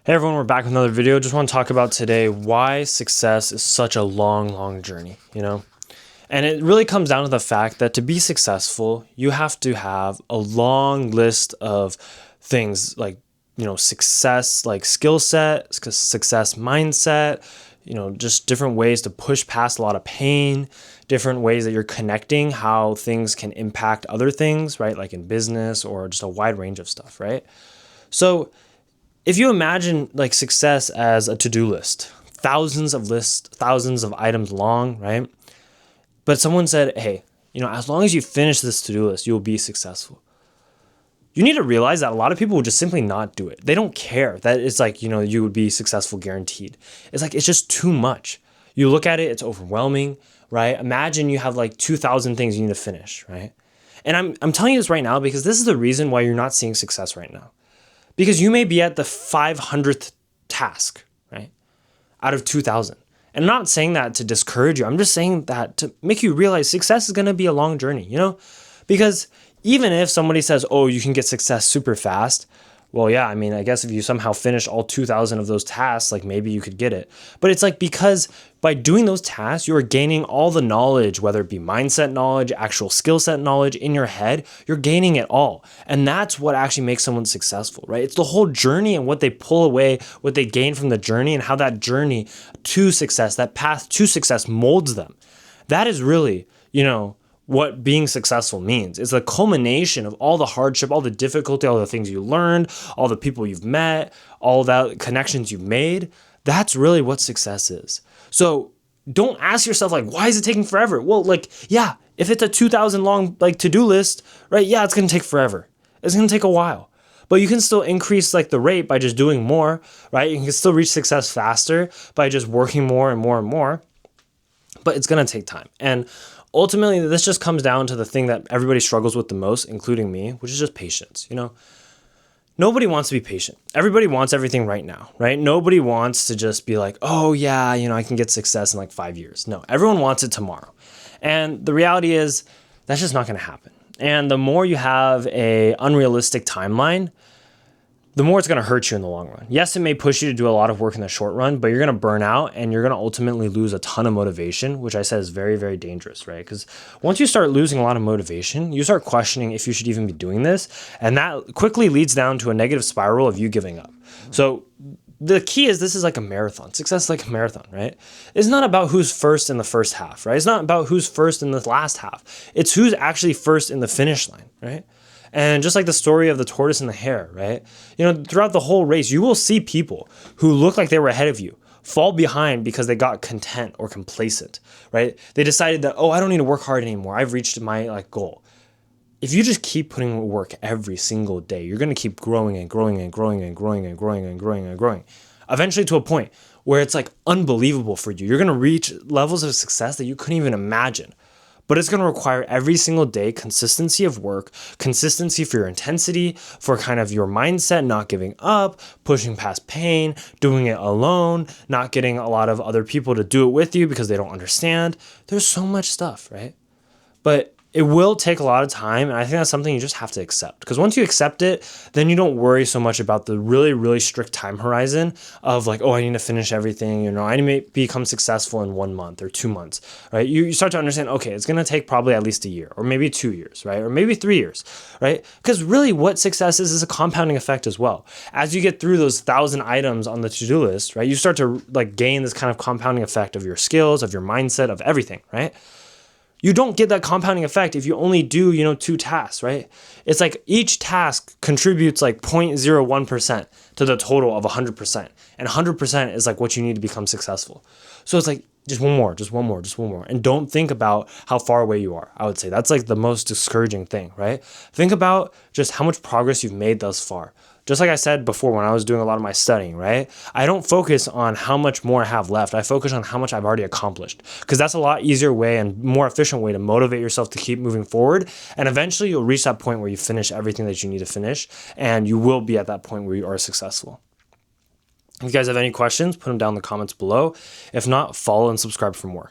Hey everyone, we're back with another video. Just want to talk about today why success is such a long journey, And it really comes down to the fact that to be successful, you have to have a long list of things like, success, like skill set, success mindset, just different ways to push past a lot of pain, different ways that you're connecting how things can impact other things, right? Like in business or just a wide range of stuff, right? So if you imagine like success as a to-do list, thousands of items long, right? But someone said, hey, as long as you finish this to-do list, you'll be successful. You need to realize that a lot of people will just simply not do it. They don't care that it's like, you would be successful guaranteed. It's like, it's just too much. You look at it, it's overwhelming, right? Imagine you have like 2,000 things you need to finish, right? And I'm telling you this right now because this is the reason why you're not seeing success right now. Because you may be at the 500th task, right? Out of 2,000. And I'm not saying that to discourage you. I'm just saying that to make you realize success is going to be a long journey, Because even if somebody says, oh, you can get success super fast. Well, yeah, I guess if you somehow finish all 2,000 of those tasks, like maybe you could get it. But it's like because by doing those tasks, you're gaining all the knowledge, whether it be mindset knowledge, actual skill set knowledge in your head, you're gaining it all. And that's what actually makes someone successful, right? It's the whole journey and what they pull away, what they gain from the journey and how that journey to success, that path to success molds them. That is really, what being successful means. It's the culmination of all the hardship, all the difficulty, all the things you learned, all the people you've met, all the connections you've made. That's really what success is. So don't ask yourself like, why is it taking forever? Well, yeah, if it's a 2,000 long to-do list, right? Yeah, it's going to take forever. It's going to take a while. But you can still increase the rate by just doing more, right? You can still reach success faster by just working more and more and more. But it's going to take time. And ultimately, this just comes down to the thing that everybody struggles with the most, including me, which is just patience. Nobody wants to be patient. Everybody wants everything right now, right? Nobody wants to just be like, oh yeah, I can get success in 5 years. No, everyone wants it tomorrow. And the reality is that's just not going to happen. And the more you have a unrealistic timeline, the more it's going to hurt you in the long run. Yes, it may push you to do a lot of work in the short run, but you're going to burn out and you're going to ultimately lose a ton of motivation, which I said is very, very dangerous, right? Because once you start losing a lot of motivation, you start questioning if you should even be doing this. And that quickly leads down to a negative spiral of you giving up. So the key is this is like a marathon. Success is like a marathon, right? It's not about who's first in the first half, right? It's not about who's first in the last half. It's who's actually first in the finish line, right? And just like the story of the tortoise and the hare, right? Throughout the whole race, you will see people who look like they were ahead of you fall behind because they got content or complacent, right? They decided that, oh, I don't need to work hard anymore. I've reached my goal. If you just keep putting in work every single day, you're going to keep growing and growing and growing and growing and growing and growing and growing. Eventually to a point where it's unbelievable for you. You're going to reach levels of success that you couldn't even imagine. But it's going to require every single day consistency of work, consistency for your intensity, for kind of your mindset, not giving up, pushing past pain, doing it alone, not getting a lot of other people to do it with you because they don't understand. There's so much stuff, right? But it will take a lot of time, and I think that's something you just have to accept. Because once you accept it, then you don't worry so much about the really, really strict time horizon of oh, I need to finish everything. I need to become successful in 1 month or 2 months, right? You start to understand, okay, it's going to take probably at least a year or maybe 2 years, right? Or maybe 3 years, right? Because really what success is a compounding effect as well. As you get through those 1,000 items on the to-do list, right, you start to gain this kind of compounding effect of your skills, of your mindset, of everything, right? You don't get that compounding effect if you only do, 2 tasks, right? It's each task contributes 0.01% to the total of 100%. And 100% is what you need to become successful. So it's just one more, just one more, just one more. And don't think about how far away you are. I would say that's the most discouraging thing, right? Think about just how much progress you've made thus far. Just like I said before when I was doing a lot of my studying, right? I don't focus on how much more I have left. I focus on how much I've already accomplished because that's a lot easier way and more efficient way to motivate yourself to keep moving forward. And eventually you'll reach that point where you finish everything that you need to finish and you will be at that point where you are successful. If you guys have any questions, put them down in the comments below. If not, follow and subscribe for more.